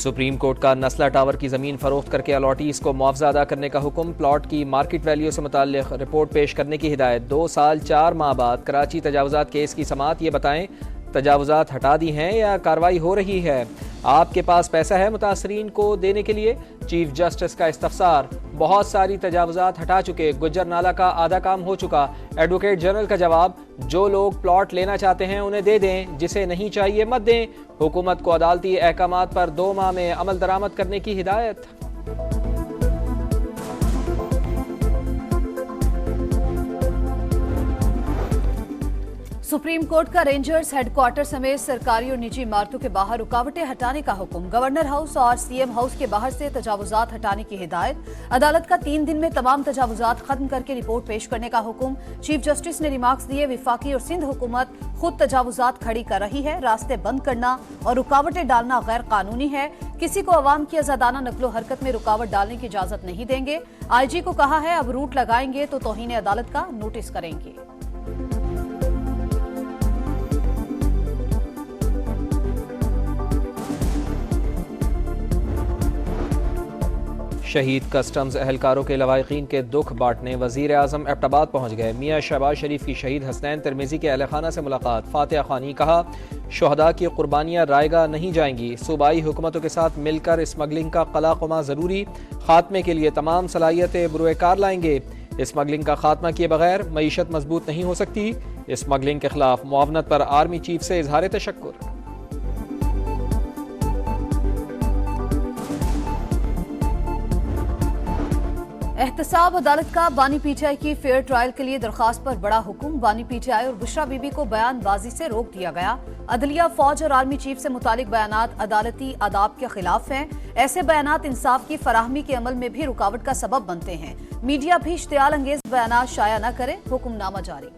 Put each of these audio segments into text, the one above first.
Supreme court का नस्ला tower की जमीन फरोख्त करके अलॉटीज को मुआवजा अदा करने का हुक्म। प्लॉट की मार्केट वैल्यू से मुताल्लिक रिपोर्ट पेश करने की हिदायत। 2 साल 4 माह बाद कराची तजावुजात केस की समाअत। ये बताएं, तजावुजात हटा दी हैं या कार्रवाई हो रही है? आपके पास पैसा है मुतासरीन को देने के लिए? चीफ जस्टिस का इस्तफसार। बहुत सारी तजावुजात हटा चुके, गुज्जर नाला का आधा काम हो चुका। एडवोकेट जनरल का जवाब, जो लोग प्लॉट लेना चाहते हैं उन्हें दे दें, जिसे नहीं चाहिए मत दें। हुकूमत को अदालती अहकामात पर 2 माह में अमल दरामद करने की हिदायत। सुप्रीम कोर्ट का रेंजर्स हेडक्वार्टर समेत सरकारी और निजी इमारतों के बाहर रुकावटें हटाने का हुक्म। गवर्नर हाउस और सीएम हाउस के बाहर से तजावुजात हटाने की हिदायत। अदालत का 3 दिन में तमाम तजावुजात खत्म करके रिपोर्ट पेश करने का हुक्म। चीफ जस्टिस ने रिमार्क्स दिए, विफाकी और सिंध हुकूमत खुद तजावुजात खड़ी कर रही है। रास्ते बंद करना और रुकावटें डालना गैर कानूनी है। किसी को अवाम की आजादाना नकलो हरकत में रुकावट डालने की इजाजत नहीं देंगे। आईजी को कहा है, अब रूट लगाएंगे तो तौहीन अदालत का नोटिस करेंगे। शहीद कस्टम्स एहलकारों के लवाहिकीन के दुख बांटने वजीर आजम एबटाबाद पहुँच गए। मियाँ शहबाज शरीफ की शहीद हसनैन तिरमिजी के अहल खाना से मुलाकात। फातिहा खानी कहा, शहदा की कुर्बानियाँ रायगा नहीं जाएंगी। सूबाई हुकूमतों के साथ मिलकर स्मगलिंग का कलाकुमा ज़रूरी। खात्मे के लिए तमाम सलाहियतें बुरुएकार लाएंगे। स्मगलिंग का खात्मा किए बगैर मईशत मजबूत नहीं हो सकती। स्मगलिंग के खिलाफ मुआवनत पर आर्मी चीफ से इजहार तशक्कुर। एहतसाब अदालत का बानी पीटीआई की फेयर ट्रायल के लिए दरखास्त पर बड़ा हुक्म। बानी पीटीआई और बुशरा बीबी को बयानबाजी से रोक दिया गया। अदलिया, फौज और आर्मी चीफ से मुतालिक बयानात अदालती आदाब के खिलाफ हैं। ऐसे बयानात इंसाफ की फराहमी के अमल में भी रुकावट का सबब बनते हैं। मीडिया भी इश्तियाल अंगेज बयानात शाया न करे। हुक्मनामा जारी।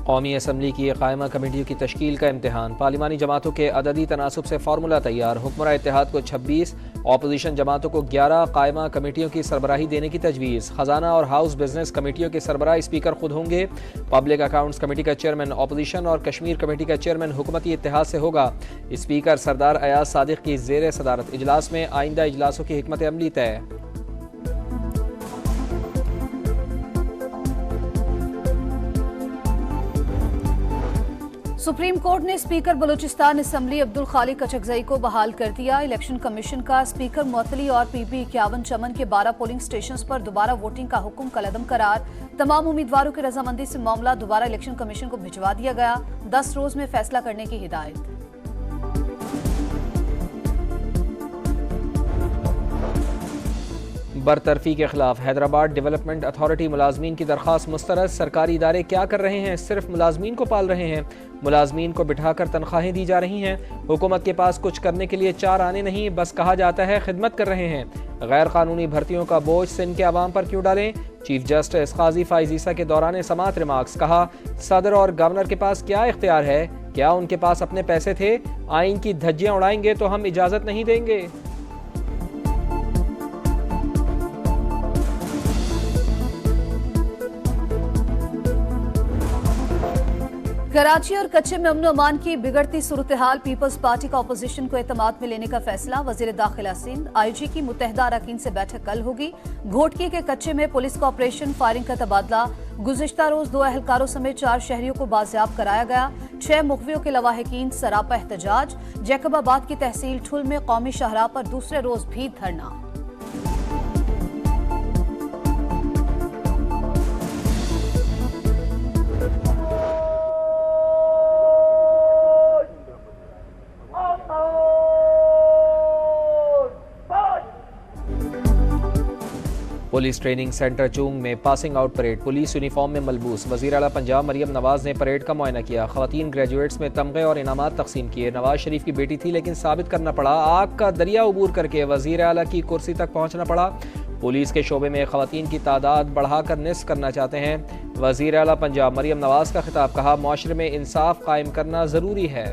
कौमी असम्बली की कायमा कमेटियों की तश्कील का इम्तहान। पार्लिमानी जमातों के अददी तनासुब से फार्मूला तैयार। हुक्मरान इत्तेहाद को 26, अपोजिशन जमातों को 11 कायमा कमेटियों की सरबराही देने की तजवीज़। खजाना और हाउस बिजनेस कमेटियों के सरबराह स्पीकर खुद होंगे। पब्लिक अकाउंट्स कमेटी का चेयरमैन अपोजिशन और कश्मीर कमेटी का चेयरमैन हुकूमती इत्तेहाद से होगा। स्पीकर सरदार अयाज सादिक की ज़ेर सदारत। इजलास में आइंदा इजलासों की हिकमत अमली तय। सुप्रीम कोर्ट ने स्पीकर बलूचिस्तान असम्बली अब्दुल खालिक कचकजई को बहाल कर दिया। इलेक्शन कमीशन का स्पीकर मुअत्तली और पीपी 51 चमन के 12 पोलिंग स्टेशंस पर दोबारा वोटिंग का हुक्म कलअदम करार। तमाम उम्मीदवारों की रजामंदी से मामला दोबारा इलेक्शन कमीशन को भिजवा दिया गया। 10 रोज में फैसला करने की हिदायत। बरतरफी के खिलाफ हैदराबाद डेवलपमेंट अथॉरिटी मुलाजमीन की दरख्वास्त मुस्तरद। सरकारी इदारे क्या कर रहे हैं? सिर्फ मुलाजमीन को पाल रहे हैं। मुलाजमीन को बिठाकर तनख्वाहें दी जा रही हैं। हुकूमत के पास कुछ करने के लिए 4 आने नहीं, बस कहा जाता है खिदमत कर रहे हैं। गैर कानूनी भर्तियों का बोझ सिंध के अवाम पर क्यों डालें? चीफ जस्टिस काजी फाइजीसा के दौरान समाअत रिमार्क्स। कहा, सदर और गवर्नर के पास क्या इख्तियार है? क्या उनके पास अपने पैसे थे? आइन की धज्जियां उड़ाएंगे तो हम इजाजत नहीं देंगे। कराची और कच्चे में अमन अमान की बिगड़ती सूरत हाल। पीपल्स पार्टी का अपोजिशन को एतमाद में लेने का फैसला। वजीर दाखिला सिंध, आईजी की मुत्तहदा अरकान से बैठक कल होगी। घोटकी के कच्चे में पुलिस का ऑपरेशन फायरिंग का तबादला। गुज़िश्ता रोज 2 एहलकारों समेत 4 शहरियों को बाजियाब कराया गया। 6 मुखबियों के लवाहिकीन सरापा एहतजाज। जैकबाबाद की तहसील ठुल में कौमी शाहराह पर दूसरे रोज भी धरना। पुलिस ट्रेनिंग सेंटर चूंग में passing out parade. Police uniform में मलबूस वज़ीर आला पंजाब मरियम नवाज ने परेड का मुआयना किया। ख़वातीन ग्रेजुएट्स में तमगे और इनामात तकसीम किए। नवाज शरीफ की बेटी थी लेकिन साबित करना पड़ा। आग का दरिया उबूर करके वज़ीर आला की कुर्सी तक पहुँचना पड़ा। पुलिस के शोबे में ख़वातीन की तादाद बढ़ाकर निस्फ करना चाहते हैं। वज़ीर आला पंजाब मरियम नवाज का खिताब। कहा, मुआशरे में इंसाफ कायम करना ज़रूरी है।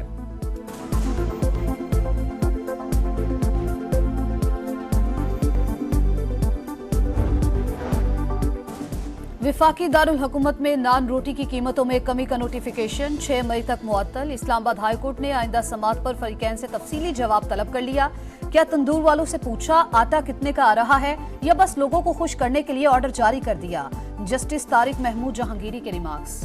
विफाकी दारुल हुकूमत में नान रोटी की कीमतों में कमी का नोटिफिकेशन 6 मई तक मुअत्तल। इस्लामाबाद हाई कोर्ट ने आइंदा समात पर फरीकैन से तफसीली जवाब तलब कर लिया। क्या तंदूर वालों से पूछा आटा कितने का आ रहा है या बस लोगों को खुश करने के लिए ऑर्डर जारी कर दिया? जस्टिस तारिक महमूद जहांगीरी के रिमार्क्स।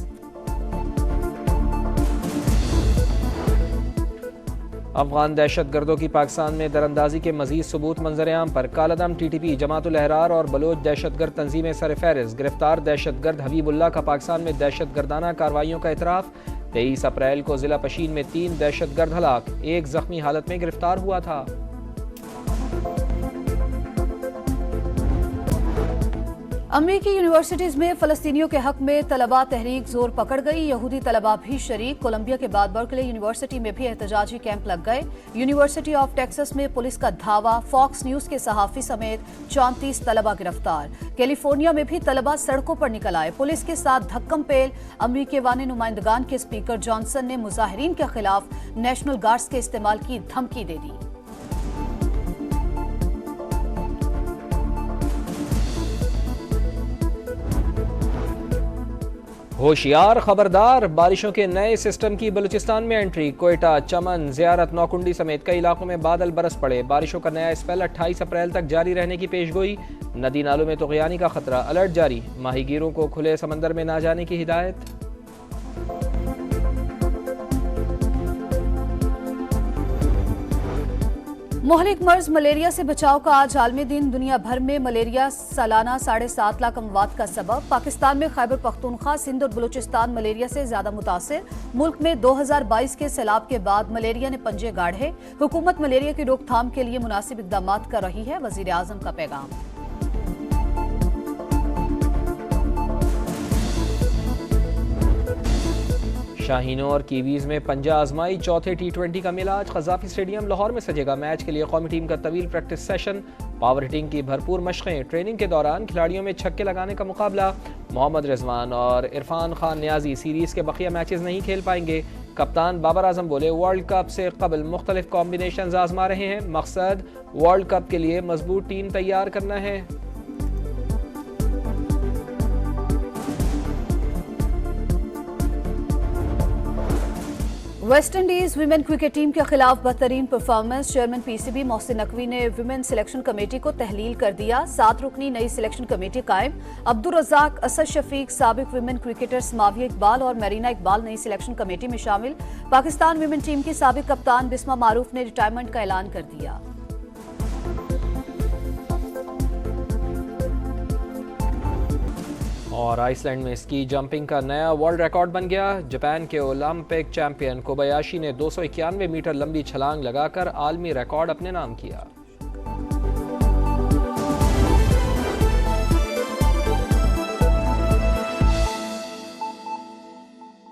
अफगान दहशतगर्दों की पाकिस्तान में दरअंदाजी के मजीद सबूत मंजर-ए-आम पर। कालादम TTP, जमातुल अहरार और बलोच दहशतगर्द तंजीमें सरफहरिस्त। गिरफ्तार दहशतगर्द हबीबुल्लाह का पाकिस्तान में दहशतगर्दाना कार्रवाइयों का इतराफ। 23 अप्रैल को जिला पशीन में 3 दहशतगर्द हलाक, 1 जख्मी हालत में गिरफ्तार हुआ था। अमेरिकी यूनिवर्सिटीज में फलस्तीनियों के हक में तलबा तहरीक जोर पकड़ गई। यहूदी तलबा भी शरीक। कोलंबिया के बाद बर्कले यूनिवर्सिटी में भी एहतजाजी कैंप लग गए। यूनिवर्सिटी ऑफ टेक्सास में पुलिस का धावा। फॉक्स न्यूज के सहाफी समेत 34 तलबा गिरफ्तार। कैलिफोर्निया में भी तलबा सड़कों पर निकल आए। पुलिस के साथ धक्कम पेल। अमरीकी वानी नुमाइंदगान के स्पीकर जॉनसन ने मुजाहिरीन के खिलाफ नेशनल गार्ड्स के इस्तेमाल की धमकी दे दी। होशियार, खबरदार, बारिशों के नए सिस्टम की बलूचिस्तान में एंट्री। कोयटा, चमन, जियारत, नौकुंडी समेत कई इलाकों में बादल बरस पड़े। बारिशों का नया स्पेल 28 अप्रैल तक जारी रहने की पेशगोई। नदी नालों में तुग़यानी का खतरा, अलर्ट जारी। माहीगीरों को खुले समंदर में ना जाने की हिदायत। मोहलिक मर्ज मलेरिया से बचाव का आज आलमी दिन। दुनिया भर में मलेरिया सालाना 7.5 लाख अमवात का सबब। पाकिस्तान में खैबर पख्तूनख्वा, सिंध और बलूचिस्तान मलेरिया से ज्यादा मुतासिर। मुल्क में 2022 के सैलाब के बाद मलेरिया ने पंजे गाढ़े। हुकूमत मलेरिया की रोकथाम के लिए मुनासिब इकदाम कर रही है। वजीर आजम का पैगाम। शाहीनों और कीवीज में पंजा आजमाई। चौथे T20 का मेला आज कज़ाफी स्टेडियम लाहौर में सजेगा। मैच के लिए कौमी टीम का तवील प्रैक्टिस सेशन। पावर हिटिंग की भरपूर मशक़ें। ट्रेनिंग के दौरान खिलाड़ियों में छक्के लगाने का मुकाबला। मोहम्मद रिजवान और इरफान खान न्याजी सीरीज के बकिया मैचेस नहीं खेल पाएंगे। कप्तान बाबर आजम बोले, वर्ल्ड कप से कबल मुख्तलिफ कॉम्बिनेशन आजमा रहे हैं। मकसद वर्ल्ड कप के लिए मजबूत टीम तैयार करना है। West Indies women cricket team के खिलाफ बदतरीन performance. Chairman PCB Mohsin Naqvi ने विमेन सिलेक्शन कमेटी को तहलील कर दिया। 7 रुकनी नई सिलेक्शन कमेटी कायम। अब्दुल रज़ाक, असद शफीक, साबिक विमेन क्रिकेटर्स माविया इकबाल और मरीना इकबाल नई सिलेक्शन कमेटी में शामिल। पाकिस्तान विमेन टीम की साबिक कप्तान बिस्मा मारूफ ने रिटायरमेंट का ऐलान कर दिया। और आइसलैंड में स्की जंपिंग का नया वर्ल्ड रिकॉर्ड बन गया। जापान के ओलंपिक चैंपियन कोबायाशी ने 291 मीटर लंबी छलांग लगाकर आलमी रिकॉर्ड अपने नाम किया।